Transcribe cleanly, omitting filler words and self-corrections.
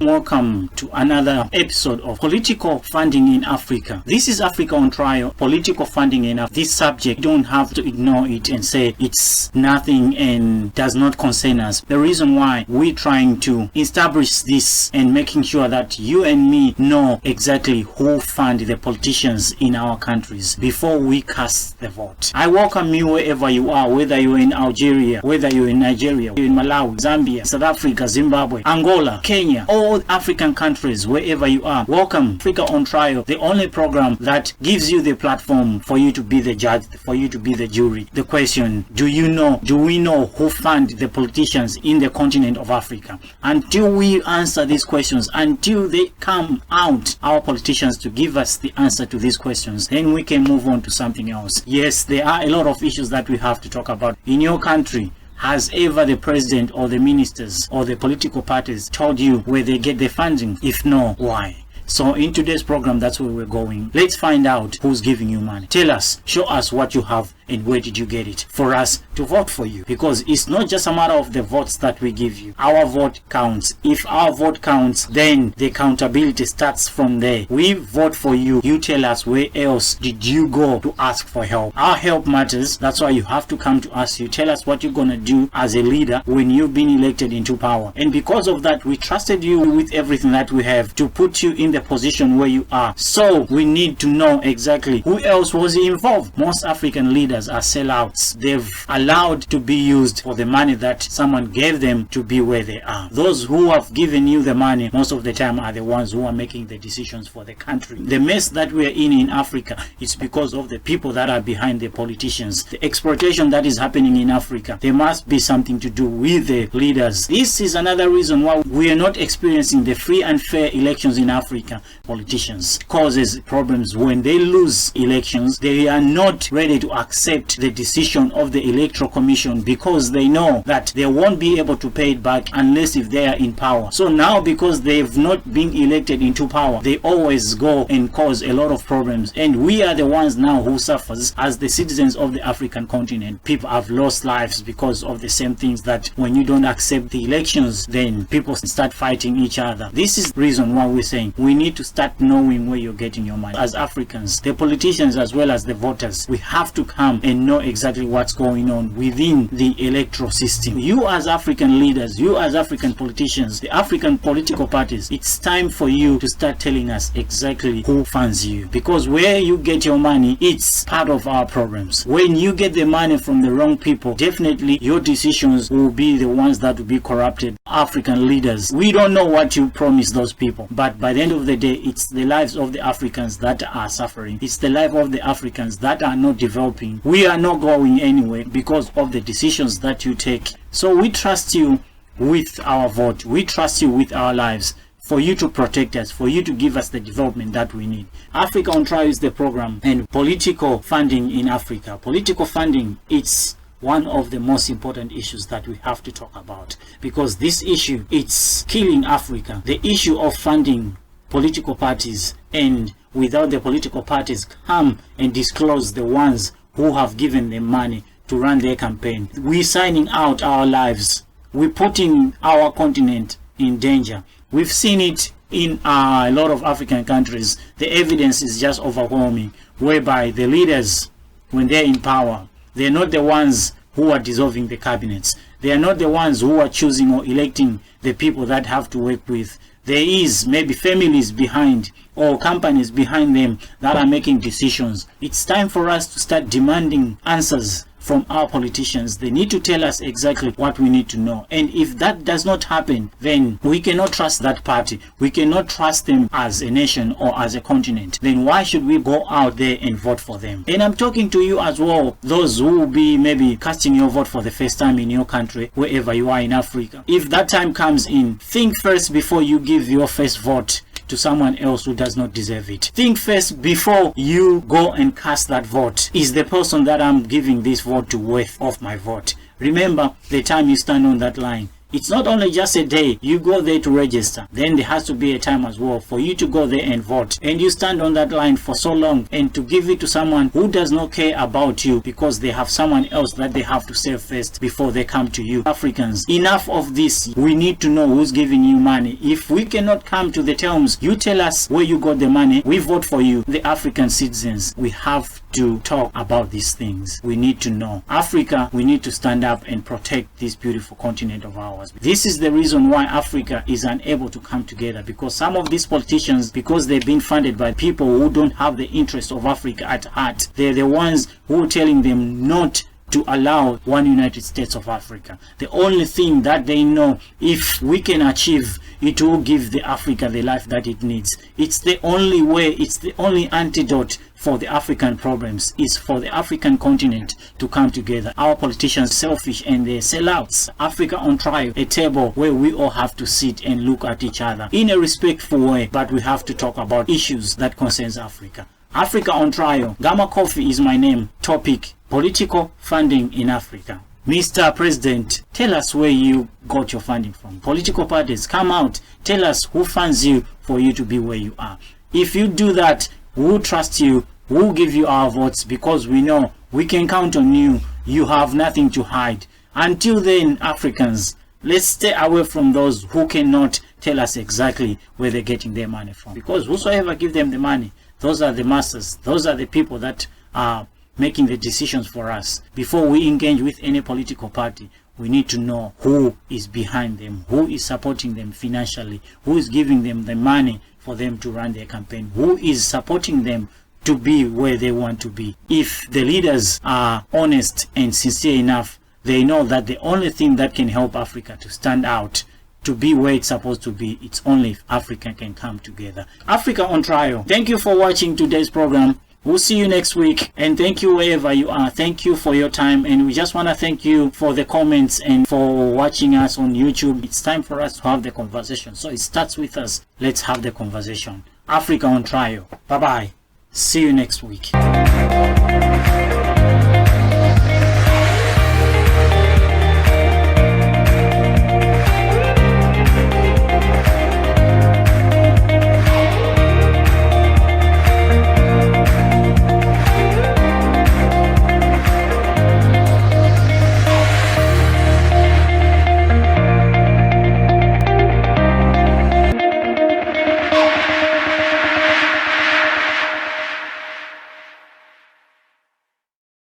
welcome to another episode of Political Funding in Africa. This is Africa on Trial, political funding in Africa. This subject, you don't have to ignore it and say it's nothing and does not concern us. The reason why we're trying to establish this and making sure that you and me know exactly who fund the politicians in our countries before we cast the vote. I welcome you wherever you are, whether you're in Algeria, whether you're in Nigeria, you're in Malawi, Zambia, South Africa, Zimbabwe, Angola, Kenya, all African countries, wherever you are. Welcome Africa on Trial, the only program that gives you the platform for you to be the judge, for you to be the jury. The question, do we know who fund the politicians in the continent of Africa? Until we answer these questions, until they come out, our politicians, to give us the answer to these questions, then we can move on to something else. Yes, there are a lot of issues that we have to talk about. In your country, has ever the president or the ministers or the political parties told you where they get their funding? If no, why? So in today's program, that's where we're going. Let's find out who's giving you money. Tell us, show us what you have and where did you get it, for us to vote for you. Because it's not just a matter of the votes that we give you. Our vote counts. If our vote counts, then the accountability starts from there. We vote for you. You tell us where else did you go to ask for help. Our help matters. That's why you have to come to us. You tell us what you're going to do as a leader when you've been elected into power. And because of that, we trusted you with everything that we have to put you in the position where you are. So we need to know exactly who else was involved. Most African leaders are sellouts. They've allowed to be used for the money that someone gave them to be where they are. Those who have given you the money most of the time are the ones who are making the decisions for the country. The mess that we are in Africa is because of the people that are behind the politicians. The exploitation that is happening in Africa, there must be something to do with the leaders. This is another reason why we are not experiencing the free and fair elections in Africa. Politicians causes problems. When they lose elections, they are not ready to accept the decision of the Electoral Commission because they know that they won't be able to pay it back unless if they are in power. So now, because they've not been elected into power, they always go and cause a lot of problems, and we are the ones now who suffers as the citizens of the African continent. People have lost lives because of the same things, that when you don't accept the elections, then people start fighting each other. This is the reason why we're saying we need to start knowing where you're getting your money. As Africans, the politicians as well as the voters, we have to come and know exactly what's going on within the electoral system. You as African leaders, you as African politicians, the African political parties, it's time for you to start telling us exactly who funds you. Because where you get your money, it's part of our problems. When you get the money from the wrong people, definitely your decisions will be the ones that will be corrupted. African leaders, we don't know what you promise those people, but by the end of the day, it's the lives of the Africans that are suffering. It's the life of the Africans that are not developing. We are not going anywhere because of the decisions that you take. So we trust you with our vote. We trust you with our lives, for you to protect us, for you to give us the development that we need. Africa on Trial is the program, and political funding in Africa. Political funding, it's one of the most important issues that we have to talk about, because this issue, it's killing Africa. The issue of funding political parties, and without the political parties come and disclose the ones who have given them money to run their campaign, we're signing out our lives. We're putting our continent in danger. We've seen it in a lot of African countries. The evidence is just overwhelming, whereby the leaders, when they're in power, they're not the ones who are dissolving the cabinets. They are not the ones who are choosing or electing the people that have to work with. There is maybe families behind or companies behind them that are making decisions. It's time for us to start demanding answers from our politicians. They need to tell us exactly what we need to know. And if that does not happen, then we cannot trust that party. We cannot trust them as a nation or as a continent. Then why should we go out there and vote for them? And I'm talking to you as well, those who will be maybe casting your vote for the first time in your country, wherever you are in Africa. If that time comes in, think first before you give your first vote to someone else who does not deserve it. Think first before you go and cast that vote. Is the person that I'm giving this vote to worth of my vote? Remember, the time you stand on that line, It's not only just a day you go there to register, then there has to be a time as well for you to go there and vote. And you stand on that line for so long, and to give it to someone who does not care about you because they have someone else that they have to serve first before they come to you. Africans, enough of this. We need to know who's giving you money. If we cannot come to the terms, you tell us where you got the money, we vote for you. The African citizens, we have to talk about these things. We need to know. Africa, we need to stand up and protect this beautiful continent of ours. This is the reason why Africa is unable to come together, because some of these politicians, because they've been funded by people who don't have the interest of Africa at heart, they're the ones who are telling them not to allow one United States of Africa. The only thing that they know, if we can achieve, it will give the Africa the life that it needs. It's the only way, it's the only antidote for the African problems, is for the African continent to come together. Our politicians are selfish and they're sellouts. Africa on trial, a table where we all have to sit and look at each other in a respectful way, but we have to talk about issues that concerns Africa. Africa on trial. Gamma Coffee is my name. Topic: political funding in Africa. Mr. President, tell us where you got your funding from. Political parties, come out. Tell us who funds you for you to be where you are. If you do that, we'll trust you. We'll give you our votes, because we know we can count on you. You have nothing to hide. Until then, Africans, let's stay away from those who cannot tell us exactly where they're getting their money from. Because whosoever give them the money, those are the masters. Those are the people that are making the decisions for us. Before we engage with any political party, we need to know who is behind them, who is supporting them financially, who is giving them the money for them to run their campaign, who is supporting them to be where they want to be. If the leaders are honest and sincere enough, they know that the only thing that can help Africa to stand out, to be where it's supposed to be, it's only if Africa can come together. Africa on trial. Thank you for watching today's program. We'll see you next week, and thank you wherever you are. Thank you for your time, and we just want to thank you for the comments and for watching us on YouTube. It's time for us to have the conversation, so it starts with us. Let's have the conversation. Africa on trial. Bye bye. See you next week.